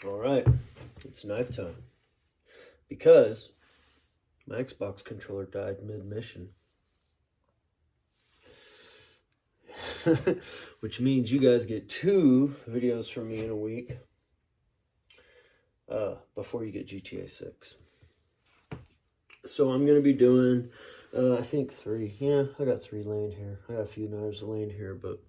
All right, it's knife time. Because my Xbox controller died mid-mission. Which means you guys get 2 videos from me in a week before you get GTA 6. So I'm going to be doing, I think 3. Yeah, I got 3 laying here. I got a few knives laying here, but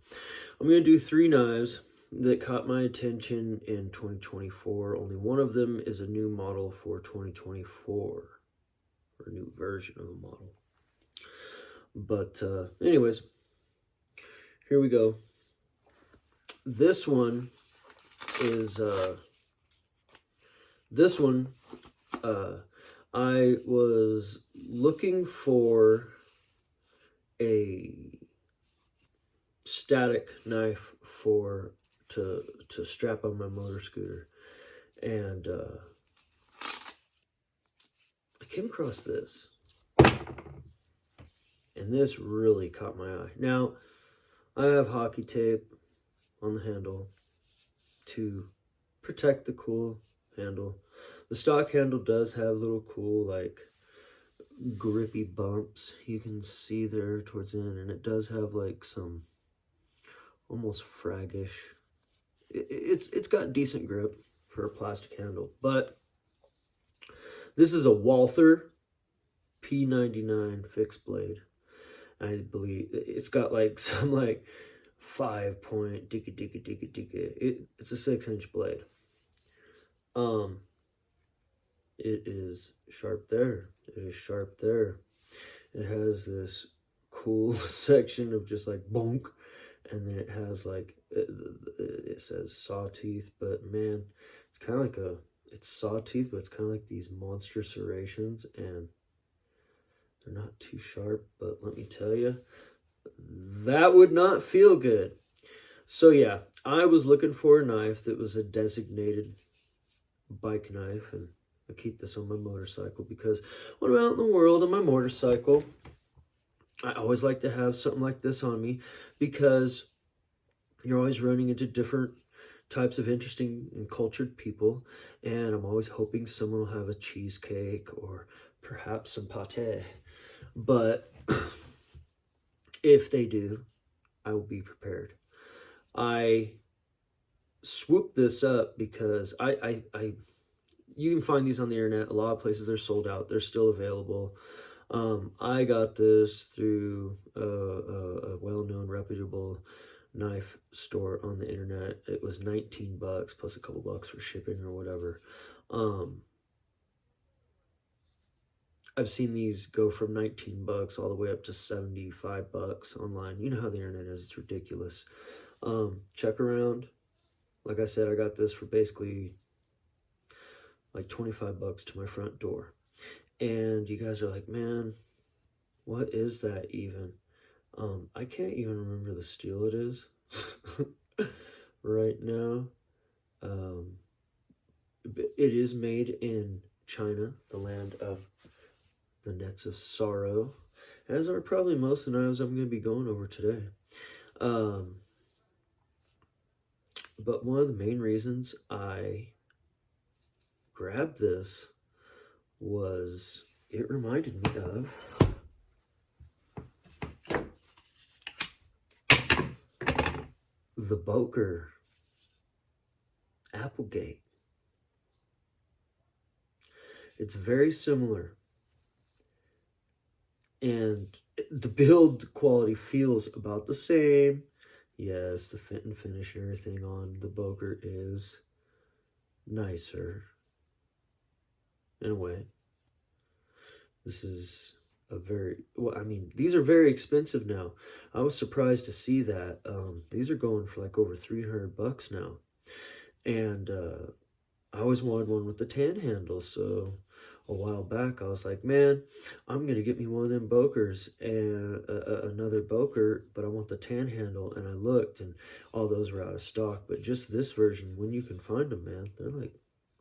I'm going to do 3 knives that caught my attention in 2024. Only one of them is a new model for 2024, or a new version of the model. But anyways, here we go. This one is I was looking for a static knife to strap on my motor scooter, and I came across this, and this really caught my eye. Now, I have hockey tape on the handle to protect the cool handle. The stock handle does have little cool, like, grippy bumps you can see there towards the end, and it does have like some almost fraggish. It's got decent grip for a plastic handle, but this is a Walther P99 fixed blade. I believe it's got like some like 5-point dicka. It's a 6-inch blade. It is sharp there. It is sharp there. It has this cool section of just like bonk, and then it has like, it says saw teeth, but man, it's kind of like it's saw teeth, but it's kind of like these monster serrations, and they're not too sharp, but let me tell you, that would not feel good. So yeah, I was looking for a knife that was a designated bike knife, and I keep this on my motorcycle because when I'm out in the world on my motorcycle, I always like to have something like this on me, because you're always running into different types of interesting and cultured people, and I'm always hoping someone will have a cheesecake or perhaps some pate. But if they do, I will be prepared. I swooped this up because you can find these on the internet. A lot of places they're sold out. They're still available. I got this through a well-known, reputable knife store on the internet. It was $19 plus a couple bucks for shipping or whatever. I've seen these go from $19 all the way up to $75 online. You know how the internet is. It's ridiculous. Check around. Like I said, I got this for basically like $25 to my front door. And you guys are like, man, what is that even? I can't even remember the steel it is right now. It is made in China, the land of the nets of sorrow, as are probably most of the knives I'm going to be going over today. But one of the main reasons I grabbed this was it reminded me of the Boker Applegate. It's very similar, and the build quality feels about the same. Yes, the fit and finish and everything on the Boker is nicer in a way. This is a very, well, I mean, these are very expensive now. I was surprised to see that. These are going for like over $300 now. And I always wanted one with the tan handle, so a while back I was like, man, I'm gonna get me one of them Bokers, and another Boker, but I want the tan handle. And I looked, and all those were out of stock, but just this version, when you can find them, man, they're like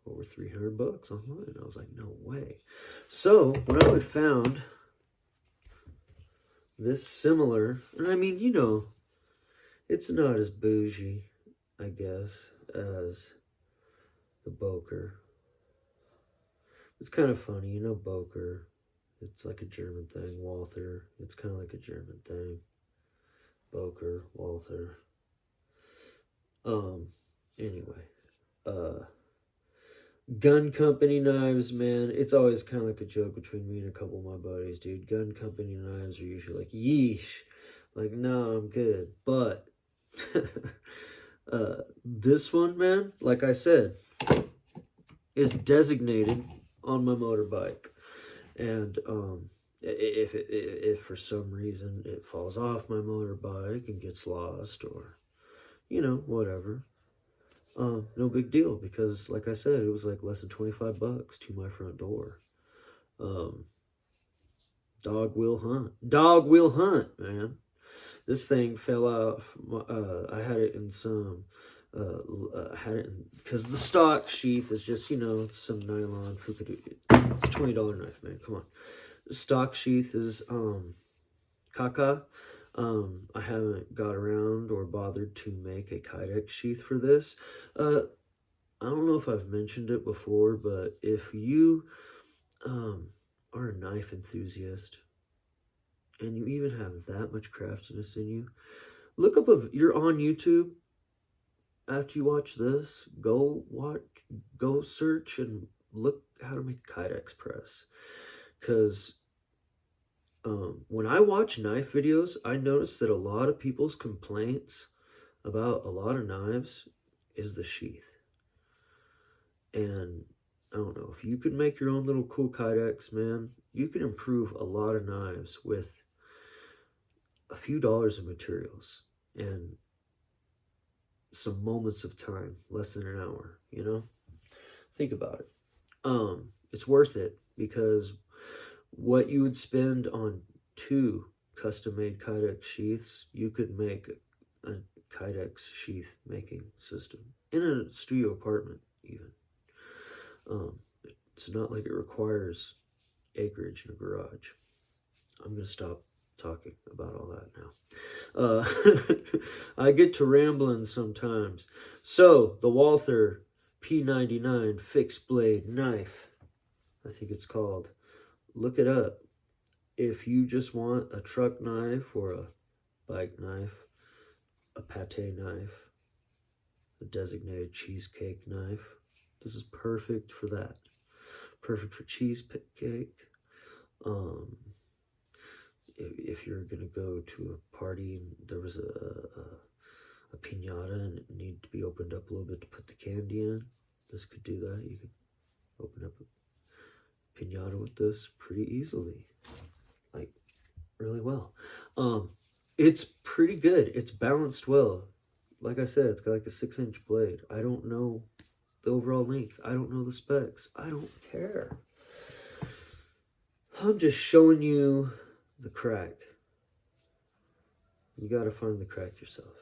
over $300 online. I was like, no way. So when I found this similar, and I mean, you know, it's not as bougie, I guess, as the Boker. It's kind of funny, you know, Boker. It's like a German thing. Walther. It's kind of like a German thing. Boker, Walther. Anyway. Gun company knives, man. It's always kind of like a joke between me and a couple of my buddies, dude. Gun company knives are usually like, yeesh. Like, no, I'm good. But this one, man, like I said, is designated on my motorbike. And if for some reason it falls off my motorbike and gets lost, or, you know, whatever, no big deal, because like I said, it was like less than $25 to my front door. Dog will hunt, man. This thing fell off. I had it in some, because the stock sheath is just, you know, it's some nylon. It's a $20 knife, man. Come on. The stock sheath is, caca. I haven't got around or bothered to make a Kydex sheath for this. I don't know if I've mentioned it before, but if you, are a knife enthusiast, and you even have that much craftiness in you, look up you're on YouTube. After you watch this, go search and look how to make a Kydex press. Because when I watch knife videos, I notice that a lot of people's complaints about a lot of knives is the sheath. And I don't know, if you could make your own little cool Kydex, man, you can improve a lot of knives with a few dollars of materials and some moments of time, less than an hour, you know? Think about it. It's worth it, because what you would spend on 2 custom-made Kydex sheaths, you could make a Kydex sheath making system in a studio apartment, even. It's not like it requires acreage in a garage. I'm going to stop talking about all that now. I get to rambling sometimes. So, the Walther P99 fixed blade knife, I think it's called. Look it up. If you just want a truck knife or a bike knife, a pate knife, a designated cheesecake knife, this is perfect for that. Perfect for cheesecake. If you're gonna go to a party and there was a piñata and it needed to be opened up a little bit to put the candy in, this could do that. You could open up a piñata with this pretty easily, like really well. It's pretty good. It's balanced well. Like I said, it's got like a 6-inch blade. I don't know the overall length. I don't know the specs. I don't care. I'm just showing you the crack. You got to find the crack yourself.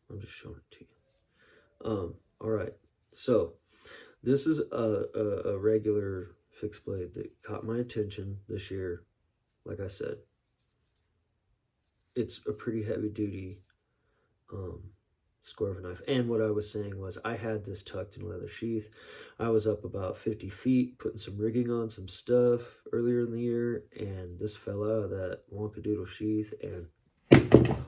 I'm just showing it to you. All right. So this is a regular fixed blade that caught my attention this year. Like I said, it's a pretty heavy duty square of a knife. And what I was saying was, I had this tucked in a leather sheath. I was up about 50 feet putting some rigging on some stuff earlier in the year, and this fell out of that wonkadoodle sheath and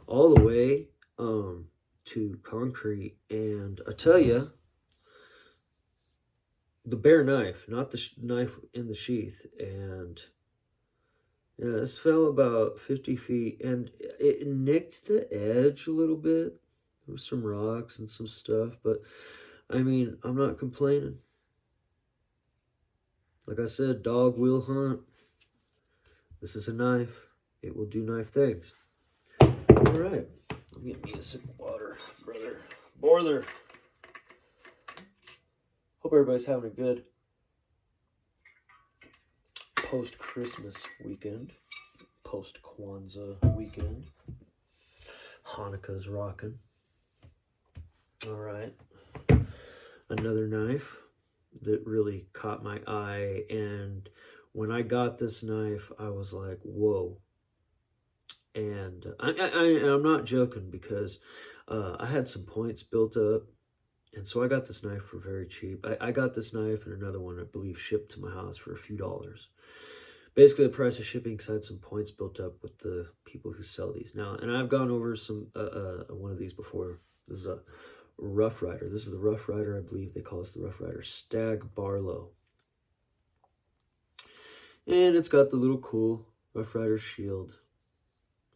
all the way to concrete. And I tell you, the bare knife, not the knife in the sheath, and yeah, this fell about 50 feet, and it nicked the edge a little bit. There was some rocks and some stuff, but I mean, I'm not complaining. Like I said, dog will hunt. This is a knife. It will do knife things. All right. I'm getting me a sip of water, brother. Hope everybody's having a good post-Christmas weekend, post-Kwanzaa weekend. Hanukkah's rocking. All right. Another knife that really caught my eye, and when I got this knife, I was like, whoa. And I'm not joking, because I had some points built up And so I got this knife for very cheap. I got this knife and another one, I believe, shipped to my house for a few dollars. Basically, the price of shipping, because I had some points built up with the people who sell these now. And I've gone over some one of these before. This is a Rough Rider. This is the Rough Rider, I believe they call this the Rough Rider Stag Barlow. And it's got the little cool Rough Rider shield.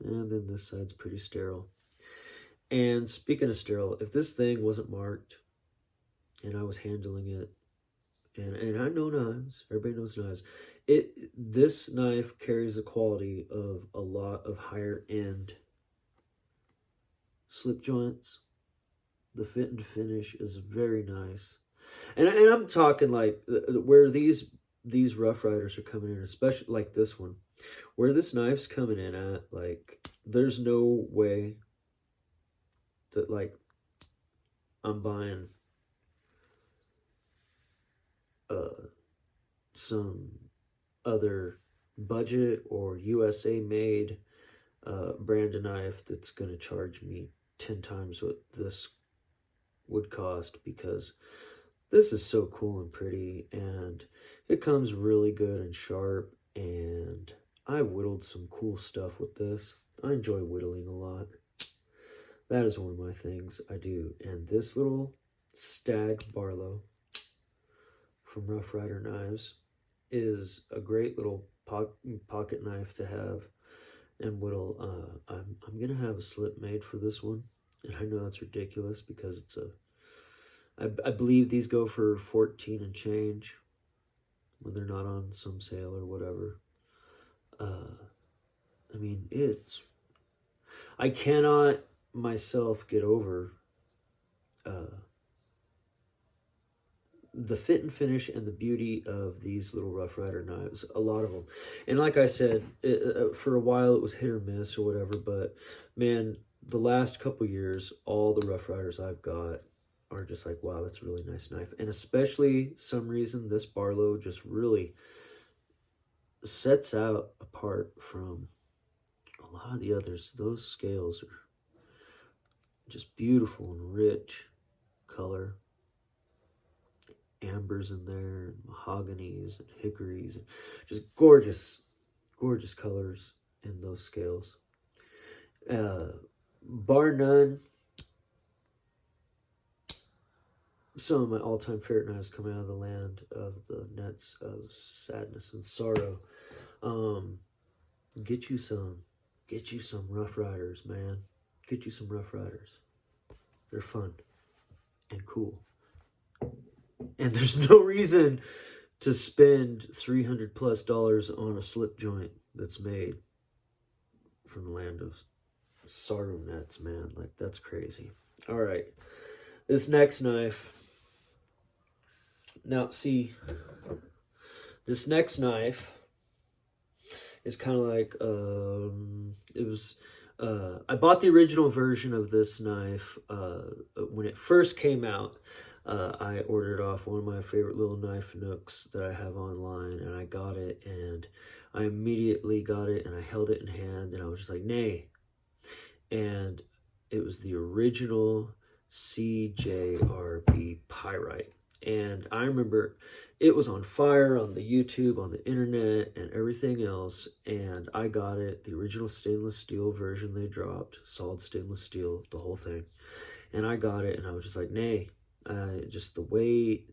And then this side's pretty sterile. And speaking of sterile, if this thing wasn't marked and I was handling it, and I know knives, everybody knows knives, this knife carries the quality of a lot of higher end slip joints. The fit and finish is very nice. And I'm talking like where these Rough Riders are coming in, especially like this one, where this knife's coming in at, like, there's no way that, like, I'm buying some other budget or USA made brand of knife that's going to charge me 10 times what this would cost, because this is so cool and pretty, and it comes really good and sharp, and I whittled some cool stuff with this. I enjoy whittling a lot. That is one of my things I do. And this little Stag Barlow from Rough Rider Knives is a great little pocket knife to have and whittle. I'm gonna have a slip made for this one, and I know that's ridiculous because it's I believe these go for 14 and change when they're not on some sale or whatever. I mean, I cannot myself get over the fit and finish and the beauty of these little Rough Rider knives, a lot of them. And like I said, for a while it was hit or miss or whatever, but man, the last couple years, all the Rough Riders I've got are just like, wow, that's a really nice knife. And especially, some reason, this Barlow just really sets out apart from a lot of the others. Those scales are just beautiful and rich color. Ambers in there, and mahoganies and hickories, and just gorgeous, gorgeous colors in those scales. Bar none, some of my all-time favorite knives coming out of the land of the nets of sadness and sorrow. Get you some Rough Riders, man. Get you some Rough Riders. They're fun and cool. And there's no reason to spend $300+ on a slip joint that's made from the land of sorrow nets, man. Like, that's crazy. All right, this next knife. Now, see, this next knife is kind of like, I bought the original version of this knife when it first came out. I ordered off one of my favorite little knife nooks that I have online, and I got it, and I immediately got it, and I held it in hand, and I was just like, nay. And it was the original CJRB Pyrite. And I remember it was on fire on the YouTube, on the internet, and everything else. And I got it, the original stainless steel version they dropped, solid stainless steel, the whole thing. And I got it, and I was just like, nay. Just the weight.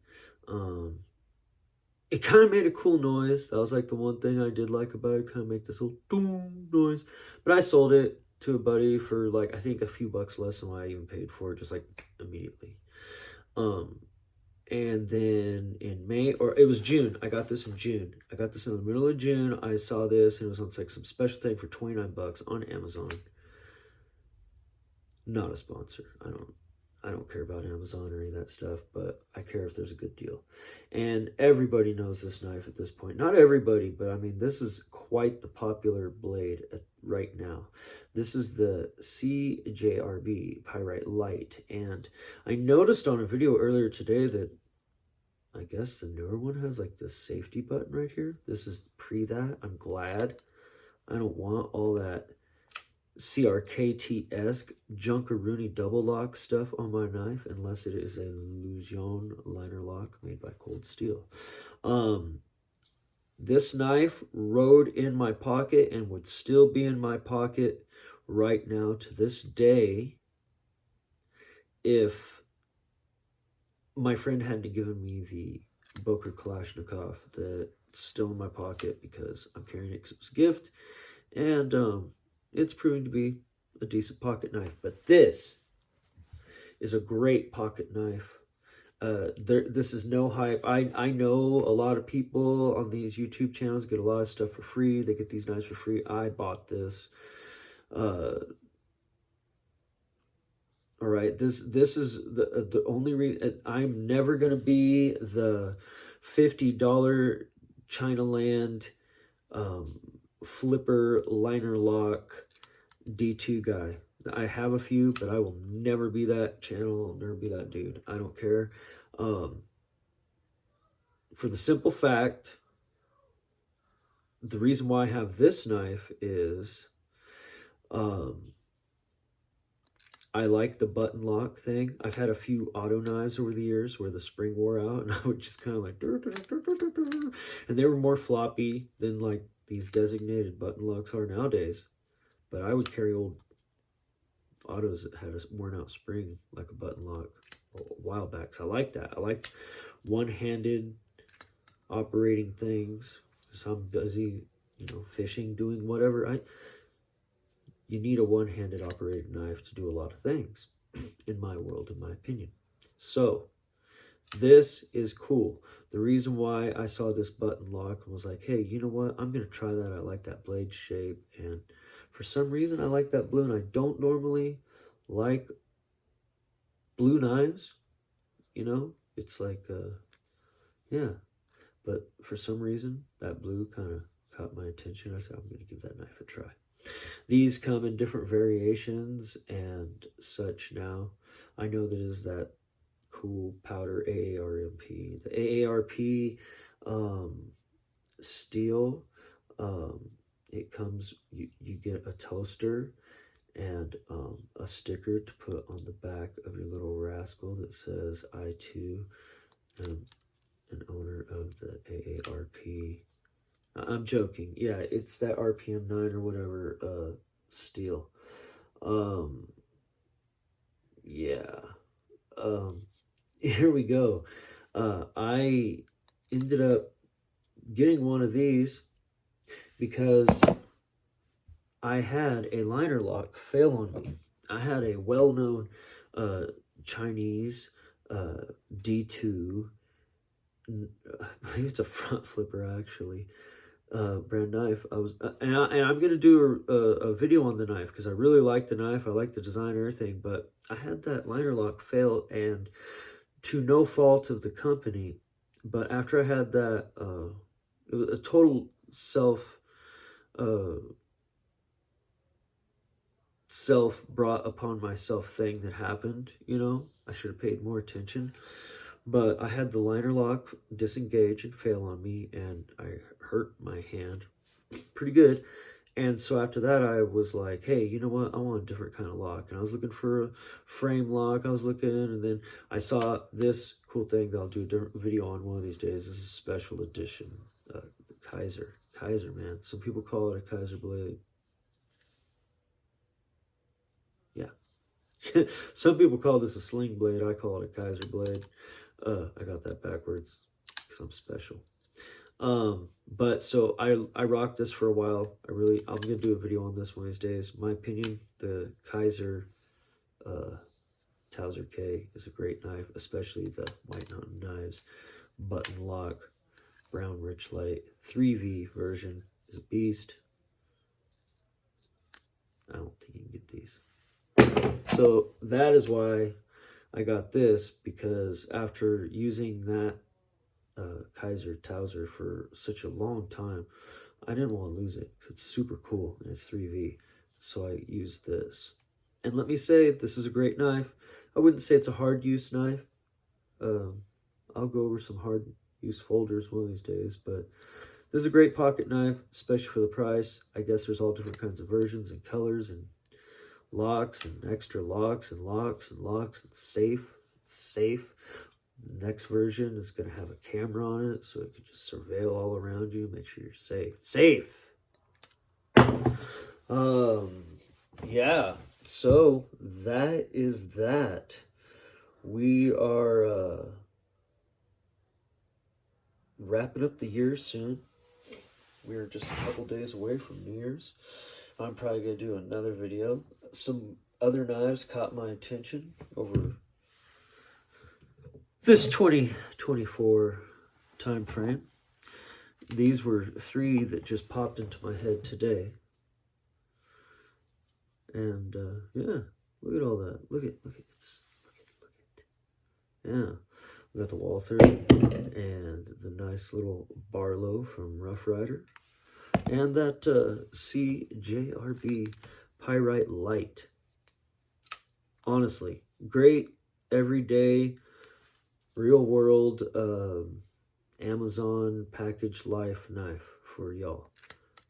It kind of made a cool noise. That was like the one thing I did like about it. Kind of make this little boom noise. But I sold it to a buddy for like, I think a few bucks less than what I even paid for it, just like immediately. And then in May, or it was June, I got this in June. I got this in the middle of June. I saw this, and it was on like some special thing for 29 bucks on Amazon. Not a sponsor. I don't care about Amazon or any of that stuff, but I care if there's a good deal. And everybody knows this knife at this point. Not everybody, but I mean, this is quite the popular blade right now. This is the CJRB Pyrite Light. And I noticed on a video earlier today that I guess the newer one has like this safety button right here. This is pre that. I'm glad. I don't want all that CRKT-esque Junkaroonie double lock stuff on my knife, unless it is a Lujon liner lock made by Cold Steel. This knife rode in my pocket and would still be in my pocket right now to this day if my friend hadn't given me the Boker Kalashnikov that's still in my pocket because I'm carrying it because it was a gift, and it's proving to be a decent pocket knife. But this is a great pocket knife. This is no hype. I know a lot of people on these YouTube channels get a lot of stuff for free. They get these knives for free. I bought this. All right, this is the only reason. I'm never gonna be the $50 Chinaland flipper liner lock D2 guy. I have a few, but I will never be that channel. I'll never be that dude. I don't care. For the simple fact, the reason why I have this knife is I like the button lock thing. I've had a few auto knives over the years where the spring wore out, and I would just kind of like, and they were more floppy than like these designated button locks are nowadays. But I would carry old autos that had a worn out spring like a button lock a while back. So I like that. I like one-handed operating things. So I'm busy, fishing, doing whatever. You need a one-handed operated knife to do a lot of things in my world, in my opinion. So this is cool. The reason why I saw this button lock and was like, hey, you know what? I'm going to try that. I like that blade shape. And for some reason, I like that blue. And I don't normally like blue knives. It's like, yeah. But for some reason, that blue kind of caught my attention. I said, I'm going to give that knife a try. These come in different variations and such now. I know there is that cool powder AARP. The AARP steel, it comes, you get a toaster and a sticker to put on the back of your little rascal that says, I too am an owner of the AARP. I'm joking. Yeah, it's that RPM 9 or whatever steel. Yeah. Here we go. I ended up getting one of these because I had a liner lock fail on me. I had a well-known Chinese D2, I believe it's a front flipper actually, brand knife. And I'm gonna do a video on the knife because I really like the knife. I like the design and everything, but I had that liner lock fail, and to no fault of the company. But after I had that, it was a total self brought upon myself thing that happened. I should have paid more attention. But I had the liner lock disengage and fail on me, and I hurt my hand pretty good. And so after that, I was like, hey, you know what? I want a different kind of lock. And I was looking for a frame lock. I was looking, and then I saw this cool thing that I'll do a different video on one of these days. This is a special edition, the Kizer. Kizer, man. Some people call it a Kizer blade. Yeah. Some people call this a sling blade. I call it a Kizer blade. I got that backwards because I'm special. But so I rocked this for a while. I'm going to do a video on this one of these days. My opinion, the Kizer Towser K is a great knife, especially the White Mountain Knives button lock brown rich light 3V version is a beast. I don't think you can get these. So that is why I got this, because after using that Kizer Towser for such a long time, I didn't want to lose it. It's super cool and it's 3V. So I used this. And let me say, this is a great knife. I wouldn't say it's a hard use knife. I'll go over some hard use folders one of these days, but this is a great pocket knife, especially for the price. I guess there's all different kinds of versions and colors and locks and extra locks and locks and locks. It's safe. It's safe. Next version is going to have a camera on it, so it can just surveil all around you, make sure you're safe. Safe. Yeah. So that is that. We are wrapping up the year soon. We're just a couple days away from New Year's. I'm probably going to do another video. Some other knives caught my attention over this 2024 time frame. These were 3 that just popped into my head today. And yeah, look at all that. Look at this. Yeah, we got the Walther and the nice little Barlow from Rough Rider, and that CJRB Pyrite Light. Honestly, great everyday, real world Amazon package life knife for y'all.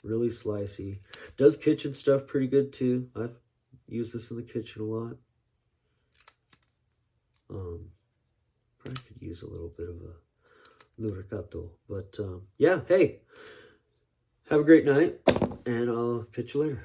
Really slicey. Does kitchen stuff pretty good too. I've used this in the kitchen a lot. Probably could use a little bit of a lubricato. But yeah, hey, have a great night, and I'll catch you later.